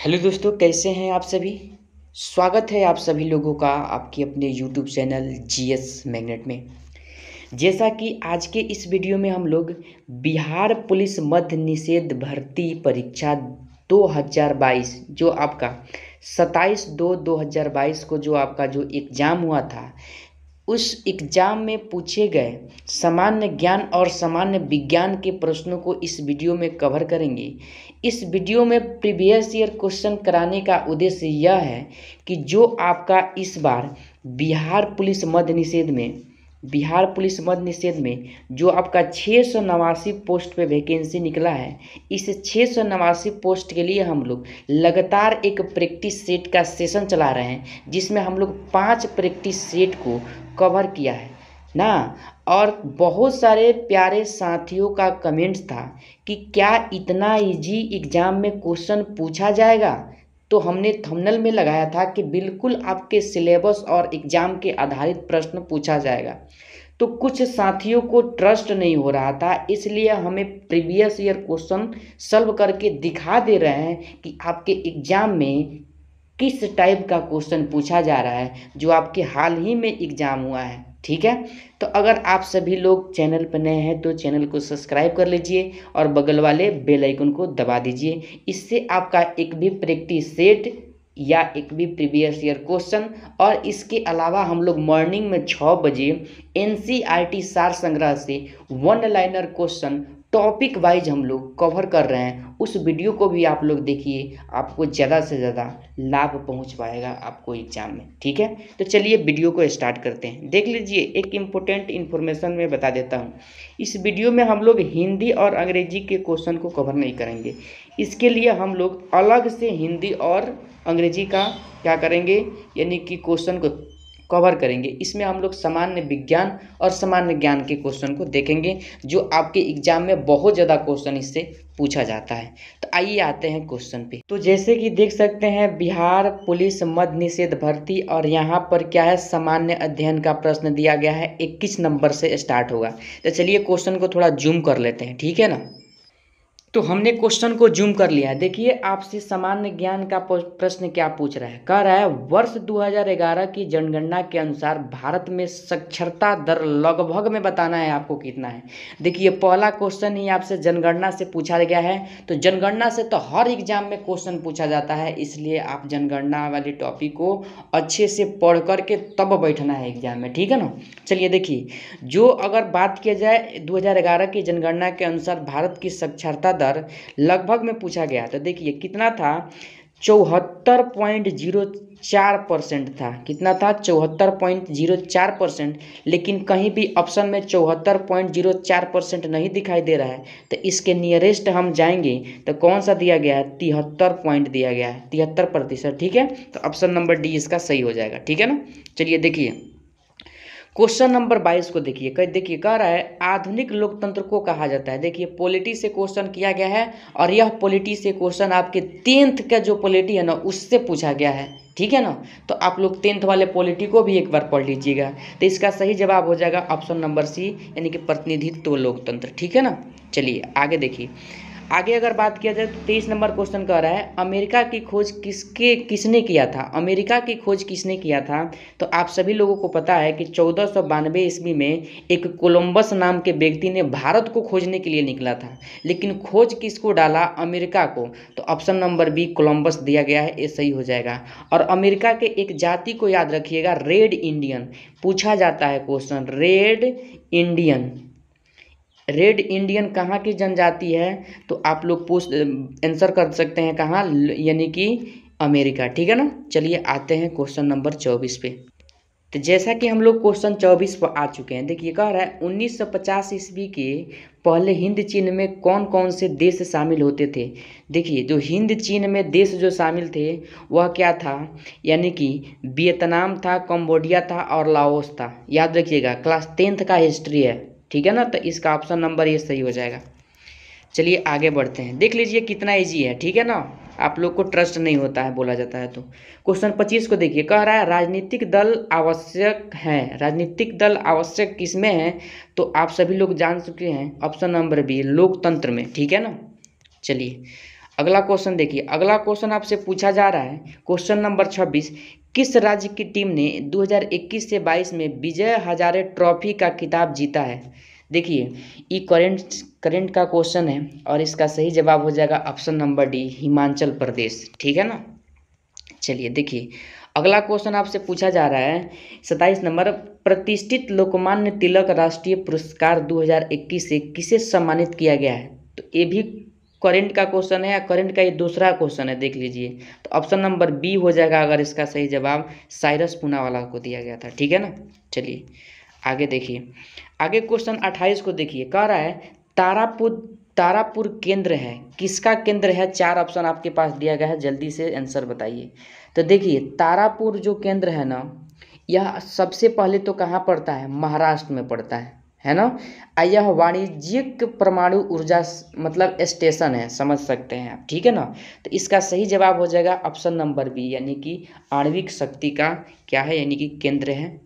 Hello दोस्तों, कैसे हैं आप सभी। स्वागत है आप सभी लोगों का आपके अपने यूट्यूब चैनल जीएस मैग्नेट में। जैसा कि आज के इस वीडियो में हम लोग बिहार पुलिस मद्य निषेध भर्ती परीक्षा 2022 जो आपका 27/2/2022 को जो आपका जो एग्ज़ाम हुआ था, उस एग्ज़ाम में पूछे गए सामान्य ज्ञान और सामान्य विज्ञान के प्रश्नों को इस वीडियो में कवर करेंगे। इस वीडियो में प्रीवियस ईयर क्वेश्चन कराने का उद्देश्य यह है कि जो आपका इस बार बिहार पुलिस मद्य निषेध में जो आपका 689 पोस्ट पे वैकेंसी निकला है, इस 689 पोस्ट के लिए हम लोग लगातार एक प्रैक्टिस सेट का सेशन चला रहे हैं, जिसमें हम लोग 5 प्रैक्टिस सेट को कवर किया है ना। और बहुत सारे प्यारे साथियों का कमेंट्स था कि क्या इतना इजी एग्ज़ाम में क्वेश्चन पूछा जाएगा। तो हमने थंबनेल में लगाया था कि बिल्कुल आपके सिलेबस और एग्ज़ाम के आधारित प्रश्न पूछा जाएगा। तो कुछ साथियों को ट्रस्ट नहीं हो रहा था, इसलिए हमें प्रीवियस ईयर क्वेश्चन सॉल्व करके दिखा दे रहे हैं कि आपके एग्ज़ाम में किस टाइप का क्वेश्चन पूछा जा रहा है, जो आपके हाल ही में एग्ज़ाम हुआ है। ठीक है, तो अगर आप सभी लोग चैनल पर नए हैं तो चैनल को सब्सक्राइब कर लीजिए और बगल वाले बेल आइकन को दबा दीजिए। इससे आपका एक भी प्रैक्टिस सेट या एक भी प्रीवियस ईयर क्वेश्चन, और इसके अलावा हम लोग मॉर्निंग में 6 बजे एनसीईआरटी सार संग्रह से 1 लाइनर क्वेश्चन टॉपिक वाइज हम लोग कवर कर रहे हैं। उस वीडियो को भी आप लोग देखिए, आपको ज़्यादा से ज़्यादा लाभ पहुंच पाएगा आपको एग्जाम में। ठीक है, तो चलिए वीडियो को स्टार्ट करते हैं। देख लीजिए, एक इम्पोर्टेंट इन्फॉर्मेशन मैं बता देता हूं। इस वीडियो में हम लोग हिंदी और अंग्रेजी के क्वेश्चन को कवर नहीं करेंगे। इसके लिए हम लोग अलग से हिंदी और अंग्रेजी का क्या करेंगे, यानी कि क्वेश्चन को कवर करेंगे। इसमें हम लोग सामान्य विज्ञान और सामान्य ज्ञान के क्वेश्चन को देखेंगे, जो आपके एग्जाम में बहुत ज़्यादा क्वेश्चन इससे पूछा जाता है। तो आइए आते हैं क्वेश्चन पे। तो जैसे कि देख सकते हैं, बिहार पुलिस मद्य निषेध भर्ती, और यहाँ पर क्या है, सामान्य अध्ययन का प्रश्न दिया गया है, 21 नंबर से स्टार्ट होगा। तो चलिए क्वेश्चन को थोड़ा जूम कर लेते हैं, ठीक है ना। तो हमने क्वेश्चन को जूम कर लिया है। देखिए, आपसे सामान्य ज्ञान का प्रश्न क्या पूछ रहा है। कह रहा है, वर्ष 2011 की जनगणना के अनुसार भारत में साक्षरता दर लगभग में बताना है आपको कितना है। देखिए, पहला क्वेश्चन ही आपसे जनगणना से पूछा गया है। तो जनगणना से तो हर एग्जाम में क्वेश्चन पूछा जाता है, इसलिए आप जनगणना वाले टॉपिक को अच्छे से पढ़ करके तब बैठना है एग्जाम में, ठीक है ना। चलिए देखिए, जो अगर बात किया जाए 2011 की जनगणना के अनुसार भारत की साक्षरता दर लगभग में पूछा गया। तो देखिए कितना था, 74.04% था। कितना था, 74.04%। लेकिन कहीं भी ऑप्शन में 74.04% नहीं दिखाई दे रहा है। तो इसके नियरेस्ट हम जाएंगे तो कौन सा दिया गया है, 73 पॉइंट दिया गया है, 73%। ठीक है, तो ऑप्शन नंबर डी इसका सही हो जाएगा। ठीक है ना। चलिए देखिए क्वेश्चन नंबर 22 को देखिए। कह रहा है, आधुनिक लोकतंत्र को कहा जाता है। देखिए, पॉलिटी से क्वेश्चन किया गया है, और यह पॉलिटी से क्वेश्चन आपके 10th का जो पॉलिटी है ना, उससे पूछा गया है। ठीक है ना। तो आप लोग 10th वाले पॉलिटी को भी एक बार पढ़ लीजिएगा। तो इसका सही जवाब हो जाएगा ऑप्शन नंबर सी, यानी कि प्रतिनिधित्व लोकतंत्र। ठीक है ना। चलिए आगे देखिए। आगे अगर बात किया जाए तो 23 नंबर क्वेश्चन कह रहा है, अमेरिका की खोज किसने किया था। अमेरिका की खोज किसने किया था। तो आप सभी लोगों को पता है कि 1492 ईस्वी में एक कोलंबस नाम के व्यक्ति ने भारत को खोजने के लिए निकला था। लेकिन खोज किसको डाला, अमेरिका को। तो ऑप्शन नंबर बी कोलंबस दिया गया है, ये सही हो जाएगा। और अमेरिका के एक जाति को याद रखिएगा, रेड इंडियन। पूछा जाता है क्वेश्चन, रेड इंडियन कहाँ की जनजाति है। तो आप लोग आंसर कर सकते हैं कहाँ, यानी कि अमेरिका। ठीक है ना। चलिए आते हैं क्वेश्चन नंबर 24 पे। तो जैसा कि हम लोग क्वेश्चन 24 पर आ चुके हैं, देखिए कह रहा है, 1950 ईस्वी के पहले हिंद चीन में कौन कौन से देश शामिल होते थे। देखिए, जो हिंद चीन में देश जो शामिल थे वह क्या था, यानी कि वियतनाम था, कंबोडिया था और लाओस था। याद रखिएगा, क्लास 10th का हिस्ट्री है। ठीक है ना। तो इसका ऑप्शन नंबर ये सही हो जाएगा। चलिए आगे बढ़ते हैं। देख लीजिए कितना इजी है। ठीक है ना। आप लोग को ट्रस्ट नहीं होता है, बोला जाता है। तो क्वेश्चन 25 को देखिए। कह रहा है, राजनीतिक दल आवश्यक है। राजनीतिक दल आवश्यक किसमें है। तो आप सभी लोग जान चुके हैं, ऑप्शन नंबर बी लोकतंत्र में। ठीक है ना। चलिए अगला क्वेश्चन देखिए, अगला क्वेश्चन आपसे पूछा जा रहा है क्वेश्चन नंबर 26, किस राज्य की टीम ने 2021 से 22 में विजय हजारे ट्रॉफी का खिताब जीता है। देखिए ये करंट का क्वेश्चन है और इसका सही जवाब हो जाएगा option number D, Himachal Pradesh. ठीक है ना। चलिए देखिए अगला क्वेश्चन आपसे पूछा जा रहा है 27 नंबर, प्रतिष्ठित लोकमान्य तिलक राष्ट्रीय पुरस्कार 2021 से किसे सम्मानित किया गया है। तो ये भी करंट का क्वेश्चन है या करंट का ये दूसरा क्वेश्चन है, देख लीजिए। तो ऑप्शन नंबर बी हो जाएगा अगर इसका सही जवाब साइरस पूनावाला को दिया गया था। ठीक है ना। चलिए आगे देखिए, आगे क्वेश्चन 28 को देखिए, कह रहा है तारापुर केंद्र है, किसका केंद्र है। 4 ऑप्शन आपके पास दिया गया है, जल्दी से आंसर बताइए। तो देखिए तारापुर जो केंद्र है ना, यह सबसे पहले तो कहाँ पड़ता है, महाराष्ट्र में पड़ता है ना। यह वाणिज्यिक परमाणु ऊर्जा मतलब स्टेशन है, समझ सकते हैं आप। ठीक है ना। तो इसका सही जवाब हो जाएगा ऑप्शन नंबर बी, यानी कि आणविक शक्ति का क्या है, यानी कि केंद्र है।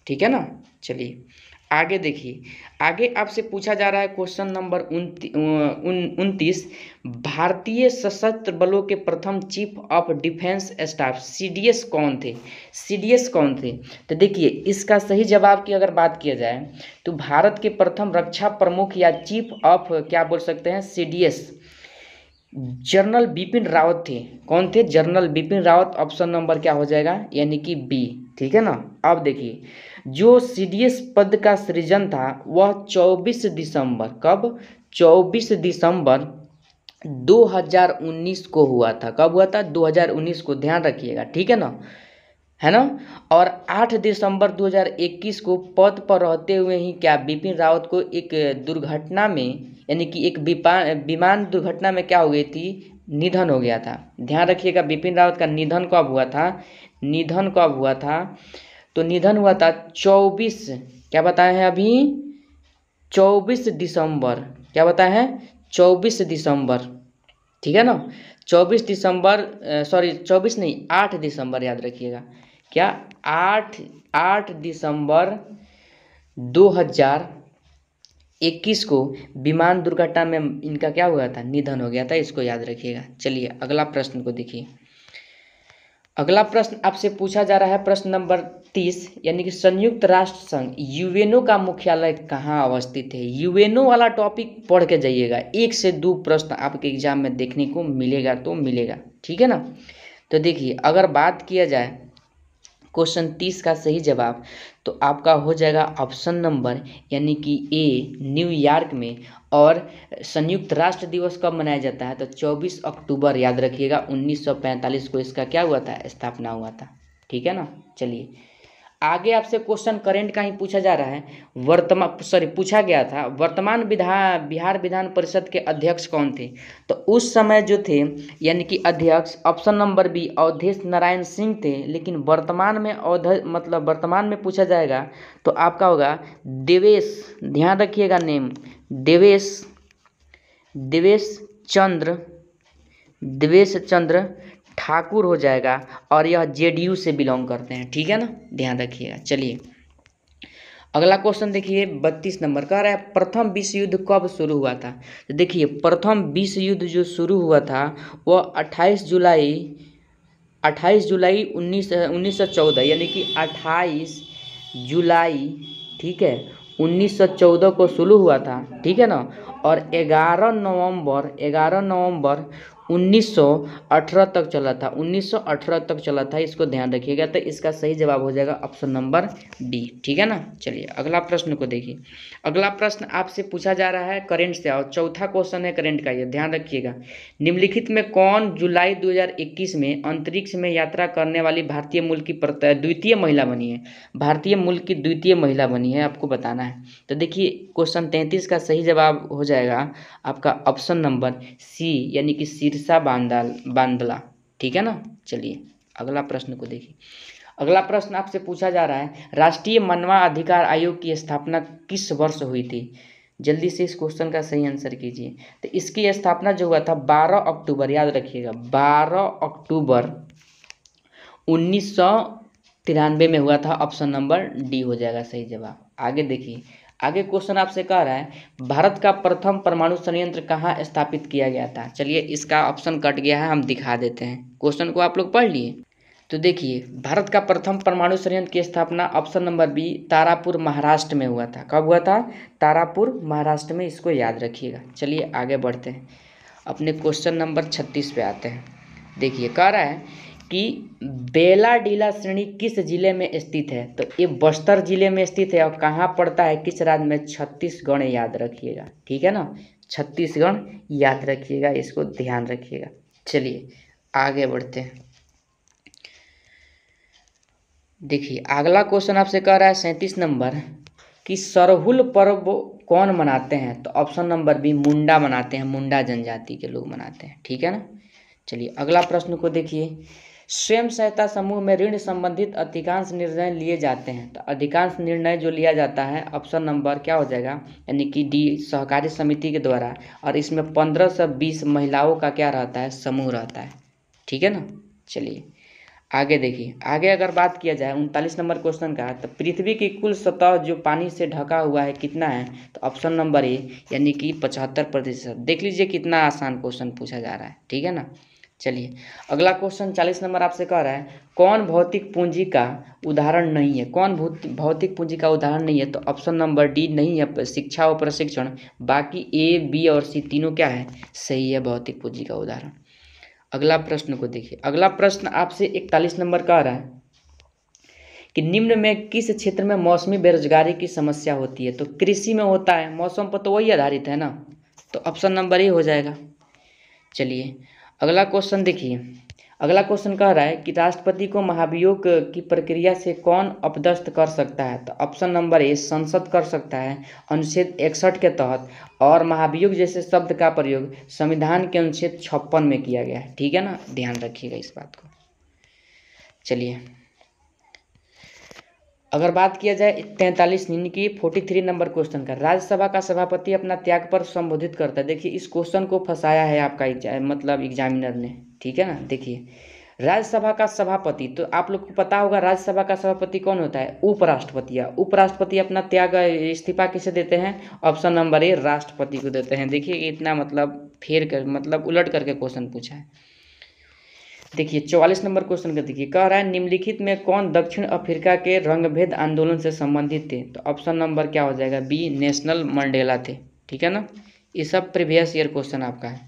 ठीक है ना। चलिए आगे देखिए, आगे आपसे पूछा जा रहा है क्वेश्चन नंबर 29, भारतीय सशस्त्र बलों के प्रथम chief of defence staff CDS कौन थे। सीडीएस कौन थे। तो देखिए इसका सही जवाब की अगर बात किया जाए तो भारत के प्रथम रक्षा प्रमुख या चीफ ऑफ क्या बोल सकते हैं, सीडीएस जनरल बिपिन रावत थे। कौन थे, general Bipin Rawat. Option number क्या हो जाएगा, यानी कि बी। ठीक है ना। अब देखिए जो सीडीएस पद का सृजन था वह 24 दिसंबर, कब, 24 दिसंबर 2019 को हुआ था। कब हुआ था, 2019 को, ध्यान रखिएगा। ठीक है ना, है ना। और 8 दिसंबर 2021 को पद पर रहते हुए ही क्या बिपिन रावत को एक दुर्घटना में, यानी कि एक विमान दुर्घटना में क्या हो गई थी, निधन हो गया था। ध्यान रखिएगा बिपिन रावत का निधन कब हुआ था, निधन कब हुआ था। तो निधन हुआ था 24, क्या बताए हैं अभी, 24 दिसंबर, क्या बताए हैं, 24 दिसंबर। ठीक है ना। 24 दिसंबर, सॉरी 24 नहीं, 8 दिसंबर, याद रखिएगा। क्या, 8 दिसंबर 2021 को विमान दुर्घटना में इनका क्या हुआ था, निधन हो गया था। इसको याद रखिएगा। चलिए अगला प्रश्न को देखिए, अगला प्रश्न आपसे पूछा जा रहा है प्रश्न नंबर 30, यानी कि संयुक्त राष्ट्र संघ यूएनओ का मुख्यालय कहाँ अवस्थित है। यूएनओ वाला टॉपिक पढ़ के जाइएगा, 1 से 2 प्रश्न आपके एग्जाम में देखने को मिलेगा तो मिलेगा। ठीक है ना। तो देखिए अगर बात किया जाए क्वेश्चन 30 का सही जवाब तो आपका हो जाएगा ऑप्शन नंबर, यानी कि ए, न्यूयॉर्क में। और संयुक्त राष्ट्र दिवस कब मनाया जाता है, तो 24 अक्टूबर, याद रखिएगा, 1945 को इसका क्या हुआ था, स्थापना हुआ था। ठीक है ना। चलिए आगे आपसे क्वेश्चन करंट का ही पूछा जा रहा है। पूछा गया था वर्तमान बिहार विधान परिषद के अध्यक्ष कौन थे। तो उस समय जो थे, यानी कि अध्यक्ष, option number B, Awadhesh Narayan Singh थे। लेकिन वर्तमान में वर्तमान में पूछा जाएगा तो आपका होगा देवेश, ध्यान रखिएगा नेम, देवेश चंद्र ठाकुर हो जाएगा। और यह जेडीयू से बिलोंग करते हैं। ठीक है ना, ध्यान रखिएगा। चलिए अगला क्वेश्चन देखिए 32 नंबर, कह रहा है प्रथम विश्व युद्ध कब शुरू हुआ था। तो देखिए प्रथम विश्व युद्ध जो शुरू हुआ था वह 28 जुलाई 1914, यानी कि 28 जुलाई, ठीक है, 1914 को शुरू हुआ था। ठीक है ना। और 11 नवंबर 1918 तक चला था, 1918 तक चला था। इसको ध्यान रखिएगा। तो इसका सही जवाब हो जाएगा ऑप्शन नंबर डी। ठीक है ना। चलिए अगला प्रश्न को देखिए, अगला प्रश्न आपसे पूछा जा रहा है करंट से, और चौथा क्वेश्चन है करंट का, ये ध्यान रखिएगा। निम्नलिखित में कौन जुलाई 2021 में अंतरिक्ष में यात्रा करने वाली भारतीय मूल की द्वितीय महिला बनी है। भारतीय मूल की द्वितीय महिला बनी है, आपको बताना है। तो देखिए क्वेश्चन 33 का सही जवाब हो जाएगा आपका ऑप्शन नंबर सी, यानी कि शीर्षा बांदला। ठीक है ना। चलिए अगला प्रश्न को देखिए, अगला प्रश्न आपसे पूछा जा रहा है राष्ट्रीय मानवाधिकार आयोग की स्थापना किस वर्ष हुई थी। जल्दी से इस क्वेश्चन का सही आंसर कीजिए। तो इसकी स्थापना जो हुआ था 12 अक्टूबर, याद रखिएगा, 12 अक्टूबर 1993 में हुआ था। ऑप्शन नंबर डी हो जाएगा सही जवाब। आगे देखिए, आगे क्वेश्चन आपसे कह रहा है भारत का प्रथम परमाणु संयंत्र कहाँ स्थापित किया गया था। चलिए इसका ऑप्शन कट गया है, हम दिखा देते हैं। क्वेश्चन को आप लोग पढ़ लिए। तो देखिए भारत का प्रथम परमाणु संयंत्र की स्थापना option number B Tarapur Maharashtra में हुआ था। कब हुआ था? तारापुर महाराष्ट्र में, इसको याद रखिएगा। चलिए आगे बढ़ते हैं, अपने क्वेश्चन नंबर 36 पे आते हैं। देखिए कह रहा है कि बेलाडीला श्रेणी किस जिले में स्थित है। तो ये बस्तर जिले में स्थित है और कहाँ पड़ता है, किस राज्य में? छत्तीसगढ़, याद रखिएगा। ठीक है ना, छत्तीसगढ़ याद रखिएगा, इसको ध्यान रखिएगा। चलिए आगे बढ़ते हैं। देखिए अगला क्वेश्चन आपसे कह रहा है 37 नंबर कि सरहुल पर्व कौन मनाते हैं। तो ऑप्शन नंबर बी मुंडा मनाते हैं, मुंडा जनजाति के लोग मनाते हैं। ठीक है ना। चलिए अगला प्रश्न को देखिए, स्वयं सहायता समूह में ऋण संबंधित अधिकांश निर्णय लिए जाते हैं। तो अधिकांश निर्णय जो लिया जाता है ऑप्शन नंबर क्या हो जाएगा, यानी कि डी सहकारी समिति के द्वारा, और इसमें 15 से 20 महिलाओं का क्या रहता है, समूह रहता है। ठीक है ना। चलिए आगे देखिए, आगे अगर बात किया जाए 39 नंबर क्वेश्चन का, तो पृथ्वी की कुल सतह जो पानी से ढका हुआ है कितना है। तो ऑप्शन नंबर ए यानी कि 75%। देख लीजिए कितना आसान क्वेश्चन पूछा जा रहा है। ठीक है ना। चलिए अगला क्वेश्चन 40 नंबर आपसे कह रहा है कौन भौतिक पूंजी का उदाहरण नहीं है। कौन भौतिक पूंजी का उदाहरण नहीं है। तो ऑप्शन नंबर डी नहीं है, शिक्षा और प्रशिक्षण। बाकी ए, बी और सी तीनों क्या है, सही है भौतिक पूंजी का उदाहरण। अगला प्रश्न को देखिए, अगला प्रश्न आपसे 41 नंबर का आ रहा है कि निम्न में किस क्षेत्र में मौसमी बेरोजगारी की समस्या होती है। तो कृषि में होता है, मौसम पर तो वही आधारित है ना, तो ऑप्शन नंबर ए हो जाएगा। चलिए अगला क्वेश्चन देखिए, अगला क्वेश्चन कह रहा है कि राष्ट्रपति को महाभियोग की प्रक्रिया से कौन अपदस्थ कर सकता है। तो ऑप्शन नंबर ए संसद कर सकता है अनुच्छेद 61 के तहत, और महाभियोग जैसे शब्द का प्रयोग संविधान के अनुच्छेद 56 में किया गया है। ठीक है ना, ध्यान रखिएगा इस बात को। चलिए अगर बात किया जाए 43 यानी कि 43 नंबर क्वेश्चन का, राज्यसभा का सभापति अपना त्याग पत्र संबोधित करता है। देखिए इस क्वेश्चन को फंसाया है आपका मतलब एग्जामिनर ने। ठीक है ना। देखिए राज्यसभा का सभापति, तो आप लोग को पता होगा राज्यसभा का सभापति कौन होता है, उपराष्ट्रपति। उपराष्ट्रपति अपना त्याग इस्तीफा किसे देते हैं, ऑप्शन नंबर ए राष्ट्रपति को देते हैं। देखिए इतना मतलब फेर कर मतलब उलट करके क्वेश्चन पूछा है। देखिए 44 नंबर क्वेश्चन का देखिए, कह रहा है निम्नलिखित में कौन दक्षिण अफ्रीका के रंगभेद आंदोलन से संबंधित थे। तो ऑप्शन नंबर क्या हो जाएगा, बी नेशनल मंडेला थे। ठीक है ना, ये सब प्रीवियस ईयर क्वेश्चन आपका है।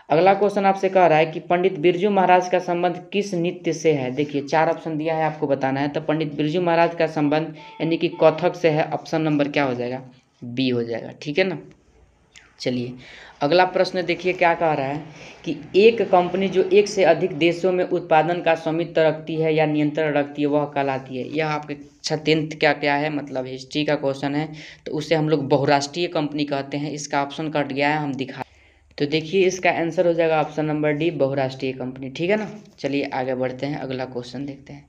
अगला क्वेश्चन आपसे कह रहा है कि पंडित बिरजू महाराज का संबंध किस नृत्य से है। देखिए 4 ऑप्शन दिया है, आपको बताना है। तो पंडित बिरजू महाराज का संबंध यानी कि कथक से है, ऑप्शन नंबर क्या हो जाएगा, बी हो जाएगा। ठीक है ना। चलिए अगला प्रश्न देखिए क्या कह रहा है कि एक कंपनी जो एक से अधिक देशों में उत्पादन का स्वामित्व रखती है या नियंत्रण रखती है वह कहलाती है। यह आपके 10th क्या क्या है, मतलब हिस्ट्री का क्वेश्चन है। तो उसे हम लोग बहुराष्ट्रीय कंपनी कहते हैं। इसका ऑप्शन कट गया है, हम दिखा। तो देखिए इसका आंसर हो जाएगा ऑप्शन नंबर डी बहुराष्ट्रीय कंपनी। ठीक है ना। चलिए आगे बढ़ते हैं, अगला क्वेश्चन देखते हैं।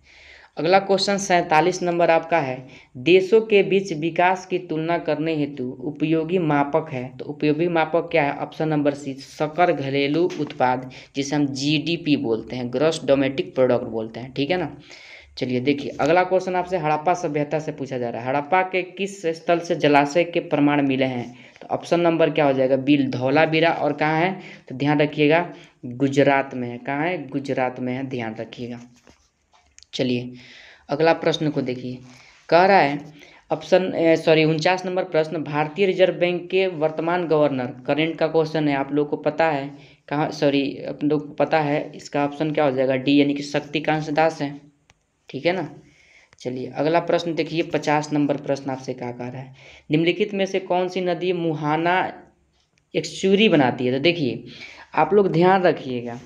अगला क्वेश्चन 47 नंबर आपका है, देशों के बीच विकास की तुलना करने हेतु उपयोगी मापक है। तो उपयोगी मापक क्या है, ऑप्शन नंबर सी सकल घरेलू उत्पाद, जिसे हम जीडीपी बोलते हैं, ग्रॉस डोमेस्टिक प्रोडक्ट बोलते हैं। ठीक है ना। चलिए देखिए अगला क्वेश्चन आपसे हड़प्पा सभ्यता से पूछा जा रहा है, हड़प्पा के किस स्थल से जलाशय के प्रमाण मिले हैं। तो ऑप्शन नंबर क्या हो जाएगा, बी धौलावीरा। और कहाँ है, तो ध्यान रखिएगा गुजरात में है। कहाँ है, गुजरात में है, ध्यान रखिएगा। चलिए अगला प्रश्न को देखिए, कह रहा है ऑप्शन 49 नंबर प्रश्न, भारतीय रिजर्व बैंक के वर्तमान गवर्नर, करेंट का क्वेश्चन है, आप लोग को पता है कहाँ, आप लोग को पता है, इसका ऑप्शन क्या हो जाएगा, डी यानी कि शक्तिकांत दास है। ठीक है ना। चलिए अगला प्रश्न देखिए 50 नंबर प्रश्न आपसे क्या कह रहा है, निम्नलिखित में से कौन सी नदी मुहाना एक्सचूरी बनाती है। तो देखिए आप लोग ध्यान रखिएगा,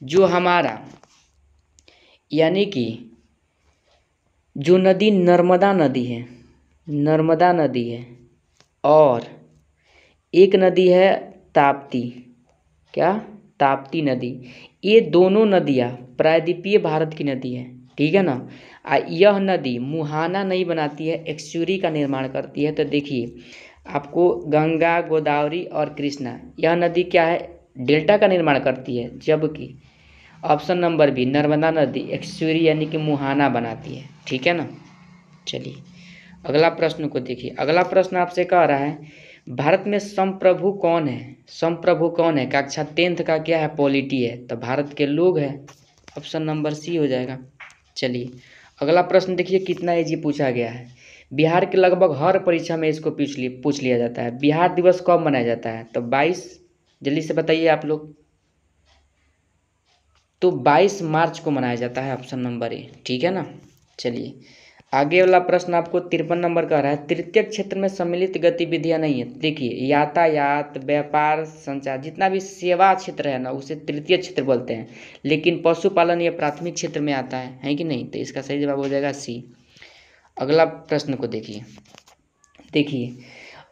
जो हमारा यानी कि जो नदी नर्मदा नदी है, नर्मदा नदी है, और एक नदी है ताप्ती, क्या, ताप्ती नदी। ये दोनों नदियाँ प्रायद्वीपीय भारत की नदी है। ठीक है ना। यह नदी मुहाना नहीं बनाती है, एक्सचूरी का निर्माण करती है। तो देखिए आपको गंगा, गोदावरी और कृष्णा, यह नदी क्या है, डेल्टा का निर्माण करती है, जबकि ऑप्शन नंबर बी नर्मदा नदी एक्सचूरी यानी कि मुहाना बनाती है। ठीक है ना। चलिए अगला प्रश्न को देखिए। अगला प्रश्न आपसे कह रहा है भारत में संप्रभु कौन है? संप्रभु कौन है? कक्षा 10th का क्या है? पॉलिटी है, तो भारत के लोग हैं। ऑप्शन नंबर सी हो जाएगा। चलिए अगला प्रश्न देखिए कितना इजी पूछा गया है। बिहार के लगभग हर परीक्षा में इसको पूछ लिया जाता है। बिहार दिवस कब मनाया जाता है? तो 22, जल्दी से बताइए आप लोग। तो 22 मार्च को मनाया जाता है, ऑप्शन नंबर ए, ठीक है ना। चलिए आगे वाला प्रश्न आपको 53 नंबर का रहा है। तृतीय क्षेत्र में सम्मिलित गतिविधियां नहीं है। देखिए यातायात, व्यापार, संचार, जितना भी सेवा क्षेत्र है ना उसे तृतीय क्षेत्र बोलते हैं, लेकिन पशुपालन ये प्राथमिक क्षेत्र में आता है कि नहीं? तो इसका सही जवाब हो जाएगा सी। अगला प्रश्न को देखिए। देखिए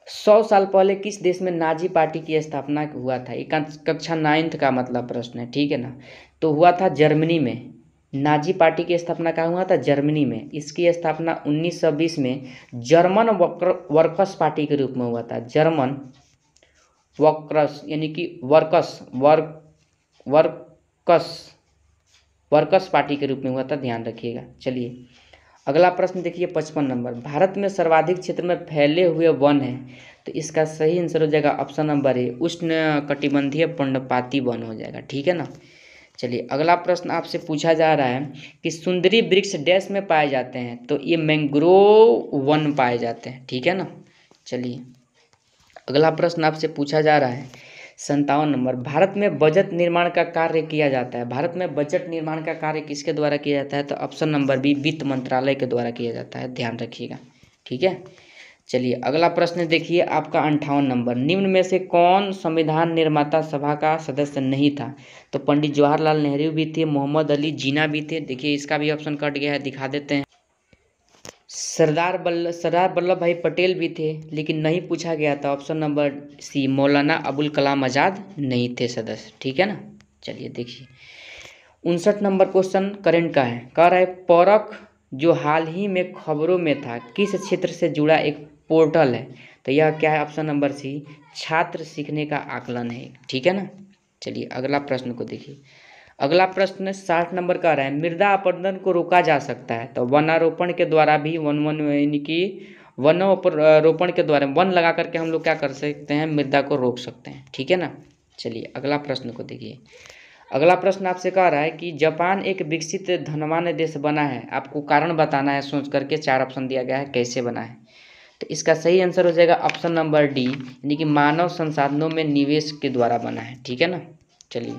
100 साल पहले किस देश में नाजी पार्टी की स्थापना हुआ था? ये कक्षा 9th का मतलब प्रश्न है, ठीक है ना। तो हुआ था जर्मनी में। नाजी पार्टी की स्थापना कहाँ हुआ था? जर्मनी में। इसकी स्थापना 1920 में जर्मन वर्कर्स पार्टी के रूप में हुआ था। जर्मन वर्कर्स यानी कि वर्कर्स पार्टी के रूप में हुआ था, ध्यान रखिएगा। चलिए अगला प्रश्न देखिए 55 नंबर। भारत में सर्वाधिक क्षेत्र में फैले हुए वन है, तो इसका सही आंसर हो जाएगा ऑप्शन नंबर ए, उष्ण कटिबंधीय पर्णपाती वन हो जाएगा, ठीक है ना। चलिए अगला प्रश्न आपसे पूछा जा रहा है कि सुंदरी वृक्ष डैश में पाए जाते हैं? तो ये मैंग्रोव वन पाए जाते हैं, ठीक है ना। चलिए अगला प्रश्न आपसे पूछा जा रहा है 57 नंबर। भारत में बजट निर्माण का कार्य किया जाता है। भारत में बजट निर्माण का कार्य किसके द्वारा किया जाता है? तो ऑप्शन नंबर बी, वित्त मंत्रालय के द्वारा किया जाता है, ध्यान रखिएगा, ठीक है। चलिए अगला प्रश्न देखिए आपका 58 नंबर। निम्न में से कौन संविधान निर्माता सभा का सदस्य नहीं था? तो पंडित जवाहरलाल नेहरू भी थे, मोहम्मद अली जिन्ना भी थे। देखिए इसका भी ऑप्शन कट गया है, दिखा देते हैं। सरदार वल्लभ भाई पटेल भी थे, लेकिन नहीं पूछा गया था। Option number C, Maulana Abul Kalam Azad नहीं थे सदस्य, ठीक है ना। चलिए देखिए 59 नंबर क्वेश्चन करंट का है। कह रहा है परख जो हाल ही में खबरों में था किस क्षेत्र से जुड़ा एक पोर्टल है? तो यह क्या है? ऑप्शन नंबर सी, छात्र सीखने का आकलन है, ठीक है ना। चलिए अगला प्रश्न को देखिए। अगला प्रश्न 60 नंबर का रहा है मृदा अपरदन को रोका जा सकता है? तो वनारोपण के द्वारा भी यानी कि वनोपरोपण के द्वारा वन लगा करके हम लोग क्या कर सकते हैं? मृदा को रोक सकते हैं, ठीक है ना। चलिए अगला प्रश्न को देखिए। अगला प्रश्न आपसे कह रहा है कि जापान एक विकसित धनवान देश बना है, आपको कारण बताना है सोच करके। 4 ऑप्शन दिया गया है कैसे बना है। तो इसका सही आंसर हो जाएगा ऑप्शन नंबर डी, यानी कि मानव संसाधनों में निवेश के द्वारा बना है, ठीक है ना। चलिए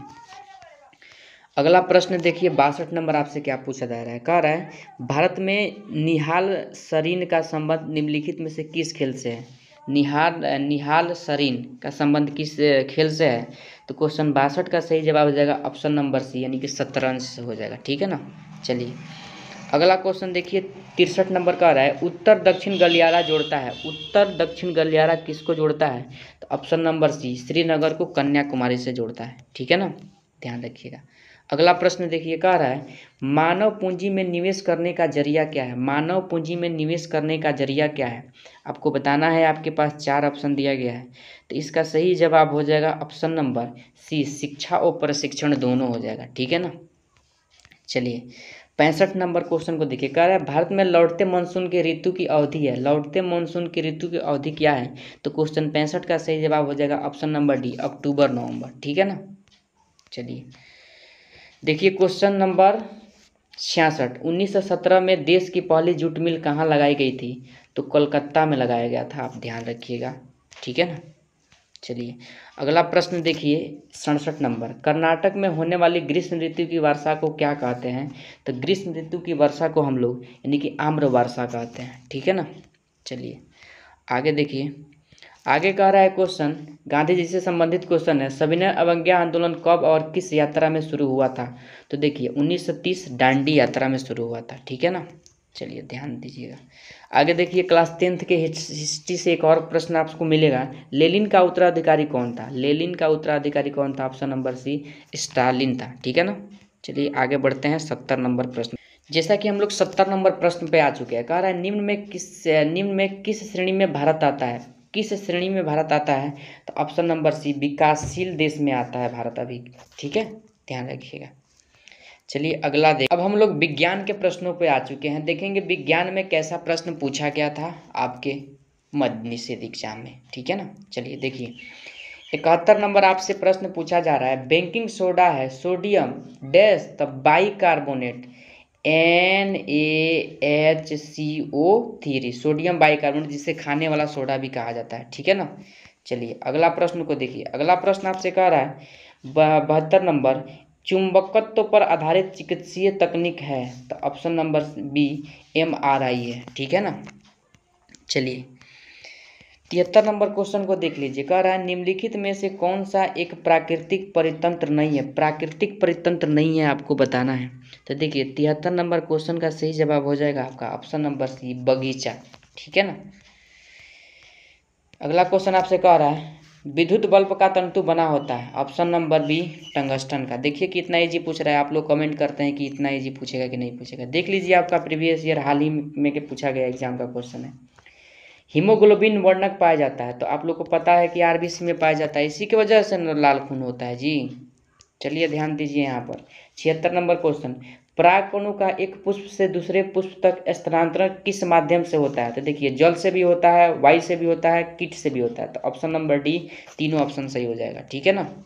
अगला प्रश्न देखिए 62 नंबर आपसे क्या पूछा जा रहा है। कह रहा है भारत में निहाल सरीन का संबंध निम्नलिखित में से किस खेल से है? निहाल सरीन का संबंध किस खेल से है? तो क्वेश्चन 62 का सही जवाब हो जाएगा ऑप्शन नंबर सी, यानी कि शतरंज से हो जाएगा, ठीक है ना। चलिए अगला क्वेश्चन देखिए 63 नंबर का रहा है उत्तर दक्षिण गलियारा जोड़ता है। उत्तर दक्षिण गलियारा किसको जोड़ता है? तो ऑप्शन नंबर सी, श्रीनगर को कन्याकुमारी से जोड़ता है, ठीक है ना, ध्यान रखिएगा। अगला प्रश्न देखिए कह रहा है मानव पूंजी में निवेश करने का जरिया क्या है? मानव पूंजी में निवेश करने का जरिया क्या है? आपको बताना है। आपके पास 4 ऑप्शन दिया गया है, तो इसका सही जवाब हो जाएगा ऑप्शन नंबर सी, शिक्षा और प्रशिक्षण दोनों हो जाएगा, ठीक है ना। चलिए 65 नंबर क्वेश्चन को देखिए। कह रहा है भारत में लौटते मानसून की ऋतु की अवधि है। लौटते मानसून की ऋतु की अवधि क्या है? तो क्वेश्चन 65 का सही जवाब हो जाएगा ऑप्शन नंबर डी, अक्टूबर नवंबर, ठीक है ना। चलिए देखिए क्वेश्चन नंबर 66। 1917 में देश की पहली जूट मिल कहाँ लगाई गई थी? तो कोलकाता में लगाया गया था, आप ध्यान रखिएगा, ठीक है ना। चलिए अगला प्रश्न देखिए 67 नंबर। कर्नाटक में होने वाली ग्रीष्म ऋतु की वर्षा को क्या कहते हैं? तो ग्रीष्म ऋतु की वर्षा को हम लोग यानी कि आम्र वर्षा कहते हैं, ठीक है ना। चलिए आगे देखिए। आगे कह रहा है क्वेश्चन गांधी जी से संबंधित क्वेश्चन है। सविनय अवज्ञा आंदोलन कब और किस यात्रा में शुरू हुआ था? तो देखिए 1930 दांडी यात्रा में शुरू हुआ था, ठीक है ना। चलिए ध्यान दीजिएगा। आगे देखिए क्लास 10th के हिस्ट्री से एक और प्रश्न आपको मिलेगा। लेनिन का उत्तराधिकारी कौन था? लेनिन का उत्तराधिकारी कौन था? ऑप्शन नंबर सी, स्टालिन था, ठीक है ना। चलिए आगे बढ़ते हैं 70 नंबर प्रश्न। जैसा कि हम लोग 70 नंबर प्रश्न पे आ चुके हैं। कह रहा है निम्न में किस श्रेणी में भारत आता है? किस श्रेणी में भारत आता है? तो ऑप्शन नंबर सी, विकासशील देश में आता है भारत अभी, ठीक है, ध्यान रखिएगा। चलिए अगला देख। अब हम लोग विज्ञान के प्रश्नों पे आ चुके हैं। देखेंगे विज्ञान में कैसा प्रश्न पूछा गया था आपके मद्य निषेध एग्जाम में, ठीक है ना। चलिए देखिए 71 नंबर आपसे प्रश्न पूछा जा रहा है। बेकिंग सोडा है सोडियम डैश तब बाइकार्बोनेट NaHCO3 सोडियम बाइकार्बोनेट, जिसे खाने वाला सोडा भी कहा जाता है, ठीक है ना। चलिए अगला प्रश्न को देखिए। अगला प्रश्न आपसे कह रहा है 72 नंबर चुंबकत्व पर आधारित चिकित्सीय तकनीक है, तो ऑप्शन नंबर बी MRI है, ठीक है ना। चलिए 73 नंबर क्वेश्चन को देख लीजिए। कह रहा है निम्नलिखित में से कौन सा एक प्राकृतिक परितंत्र नहीं है। प्राकृतिक परितंत्र नहीं है आपको बताना है। तो देखिए 73 नंबर क्वेश्चन का सही जवाब हो जाएगा आपका ऑप्शन नंबर सी बगीचा, ठीक है ना। अगला क्वेश्चन आपसे कह रहा है विद्युत बल्ब का तंतु बना होता है, ऑप्शन नंबर बी टंगस्टन का। देखिए कितना इजी पूछ रहा है। आप लोग कमेंट करते हैं कि इतना इजी पूछेगा कि नहीं पूछेगा। देख लीजिए आपका प्रीवियस ईयर हाल ही में के पूछा गया एग्जाम का क्वेश्चन है। हीमोग्लोबिन वर्णक पाया जाता है, तो आप लोग को पता है कि RBC में पाया जाता है, इसी की वजह से लाल खून होता है जी। चलिए ध्यान दीजिए यहाँ पर 76 नंबर क्वेश्चन परागकणों का एक पुष्प से दूसरे पुष्प तक स्थानांतरण किस माध्यम से होता है। तो देखिए जल से भी होता है, वायु से भी होता है, कीट से भी होता है, तो ऑप्शन नंबर डी तीनों ऑप्शन सही हो जाएगा, ठीक है ना।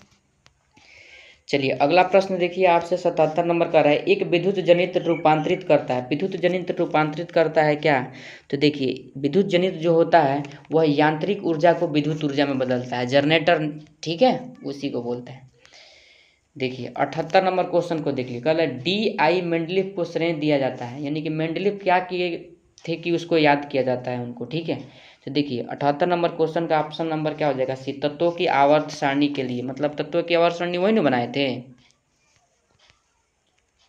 चलिए अगला प्रश्न देखिए आपसे 77 नंबर का रहा है एक विद्युत जनित रूपांतरित करता है। विद्युत जनित रूपांतरित करता है क्या। तो देखिए विद्युत जनित जो होता है वह यांत्रिक ऊर्जा को विद्युत ऊर्जा में बदलता है, जनरेटर, ठीक है, उसी को बोलते हैं। देखिए 78 नंबर क्वेश्चन को देखिए। कल DI मेंडलीफ को श्रेय दिया जाता है, यानी कि मेंडलीफ क्या किए थे कि उसको याद किया जाता है उनको, ठीक है। तो देखिए 78 नंबर क्वेश्चन का ऑप्शन नंबर क्या हो जाएगा सी तत्वों की आवर्त सारणी के लिए, मतलब तत्वों की आवर्त सारणी वही ना बनाए थे।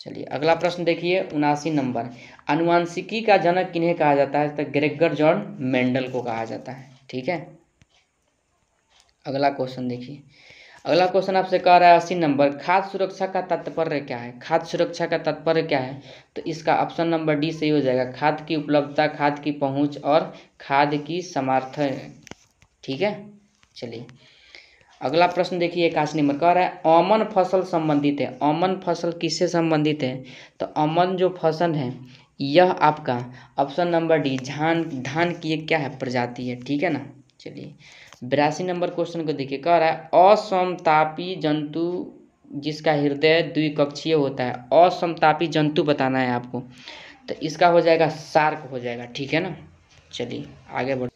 चलिए अगला प्रश्न देखिए 79 नंबर आनुवांशिकी का जनक किन्हें कहा जाता है। तो ग्रेगर जॉन मेंडल को कहा जाता है, ठीक है। अगला क्वेश्चन देखिए। अगला क्वेश्चन आपसे कह रहा है 80 नंबर खाद्य सुरक्षा का तात्पर्य क्या है। खाद्य सुरक्षा का तात्पर्य क्या है। तो इसका ऑप्शन नंबर डी सही हो जाएगा, खाद्य की उपलब्धता, खाद्य की पहुंच और खाद्य की समर्थन, ठीक है। चलिए अगला प्रश्न देखिए 81 नंबर कह रहा है अमन फसल संबंधित है। अमन फसल किससे संबंधित है। तो अमन जो फसल है यह आपका ऑप्शन नंबर डी धान की एक क्या है प्रजाति है, ठीक है ना। चलिए 82 नंबर क्वेश्चन को देखिए। कह रहा है असमतापी जंतु जिसका हृदय द्विकक्षीय होता है। असमतापी जंतु बताना है आपको, तो इसका हो जाएगा शार्क हो जाएगा, ठीक है ना। चलिए आगे बढ़।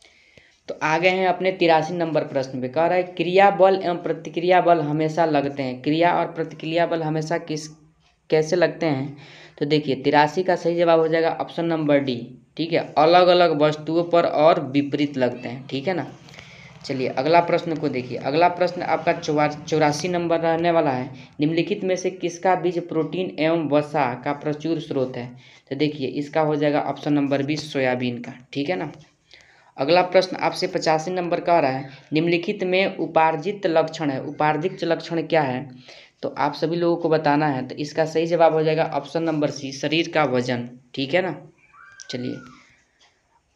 तो आ गए हैं अपने 83 नंबर प्रश्न पे। कह रहा है क्रिया बल एवं प्रतिक्रिया बल हमेशा लगते हैं। क्रिया और प्रतिक्रिया बल हमेशा कैसे लगते हैं। तो देखिए 83 का सही जवाब हो जाएगा ऑप्शन नंबर डी, ठीक है, अलग अलग वस्तुओं पर और विपरीत लगते हैं, ठीक है ना। चलिए अगला प्रश्न को देखिए। अगला प्रश्न आपका 84 नंबर रहने वाला है निम्नलिखित में से किसका बीज प्रोटीन एवं वसा का प्रचुर स्रोत है। तो देखिए इसका हो जाएगा ऑप्शन नंबर बी सोयाबीन का, ठीक है ना। अगला प्रश्न आपसे 85 नंबर का रहा है निम्नलिखित में उपार्जित लक्षण है। उपार्जित लक्षण क्या है तो आप सभी लोगों को बताना है। तो इसका सही जवाब हो जाएगा ऑप्शन नंबर सी शरीर का वजन, ठीक है ना। चलिए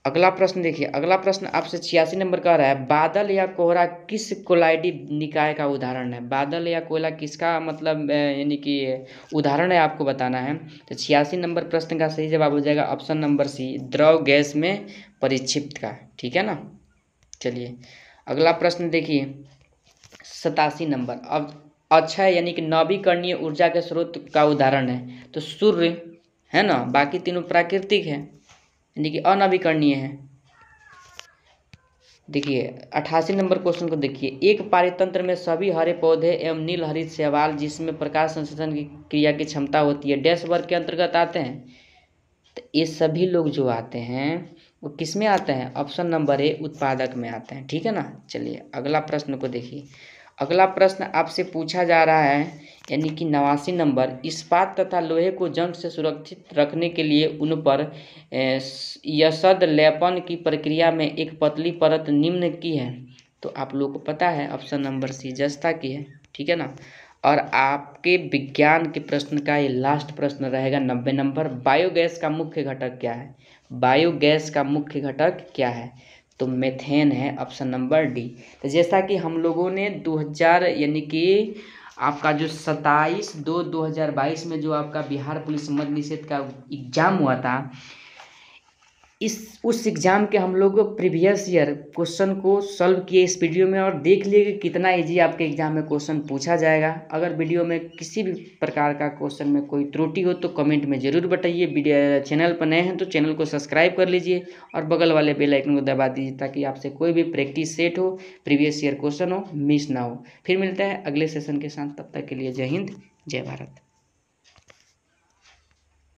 अगला प्रश्न देखिए। अगला प्रश्न आपसे 86 नंबर का रहा है बादल या कोहरा किस कोलाइडी निकाय का उदाहरण है। बादल या कोयला किसका मतलब यानी कि उदाहरण है आपको बताना है। तो 86 नंबर प्रश्न का सही जवाब हो जाएगा ऑप्शन नंबर सी द्रव गैस में परिक्षिप्त का, ठीक है ना। चलिए अगला प्रश्न देखिए 87 नंबर। अब अक्षय यानी कि नवीकरणीय ऊर्जा के स्रोत का उदाहरण है। तो सूर्य है ना, बाकी तीनों प्राकृतिक है यानी कि अनवीकरणीय है। देखिए 88 नंबर क्वेश्चन को देखिए। एक पारितंत्र में सभी हरे पौधे एवं नील हरित शैवाल जिसमें प्रकाश संश्लेषण की क्रिया की क्षमता होती है डैश वर्ग के अंतर्गत आते हैं। तो ये सभी लोग जो आते हैं वो किस में आते हैं ऑप्शन नंबर ए उत्पादक में आते हैं, ठीक है ना। चलिए अगला प्रश्न को देखिए। अगला प्रश्न आपसे पूछा जा रहा है यानी कि 89 नंबर इस्पात तथा लोहे को जंग से सुरक्षित रखने के लिए उन पर यसद लेपन की प्रक्रिया में एक पतली परत निम्न की है। तो आप लोगों को पता है ऑप्शन नंबर सी जस्ता की है, ठीक है ना। और आपके विज्ञान के प्रश्न का ये लास्ट प्रश्न रहेगा 90 नंबर बायोगैस का मुख्य घटक क्या है। बायोगैस का मुख्य घटक क्या है तो मेथेन है ऑप्शन नंबर डी। तो जैसा कि हम लोगों ने 2000 यानी कि आपका जो 27/2/2022 में जो आपका बिहार पुलिस मद्य निषेध का एग्ज़ाम हुआ था, उस एग्ज़ाम के हम लोग प्रीवियस ईयर क्वेश्चन को सॉल्व किए इस वीडियो में, और देख लिए कि कितना इजी आपके एग्ज़ाम में क्वेश्चन पूछा जाएगा। अगर वीडियो में किसी भी प्रकार का क्वेश्चन में कोई त्रुटि हो तो कमेंट में ज़रूर बताइए। वीडियो चैनल पर नए हैं तो चैनल को सब्सक्राइब कर लीजिए और बगल वाले बेल आइकन को दबा दीजिए, ताकि आपसे कोई भी प्रैक्टिस सेट हो, प्रीवियस ईयर क्वेश्चन हो, मिस ना हो। फिर मिलता है अगले सेशन के साथ, तब तक के लिए जय हिंद, जय भारत।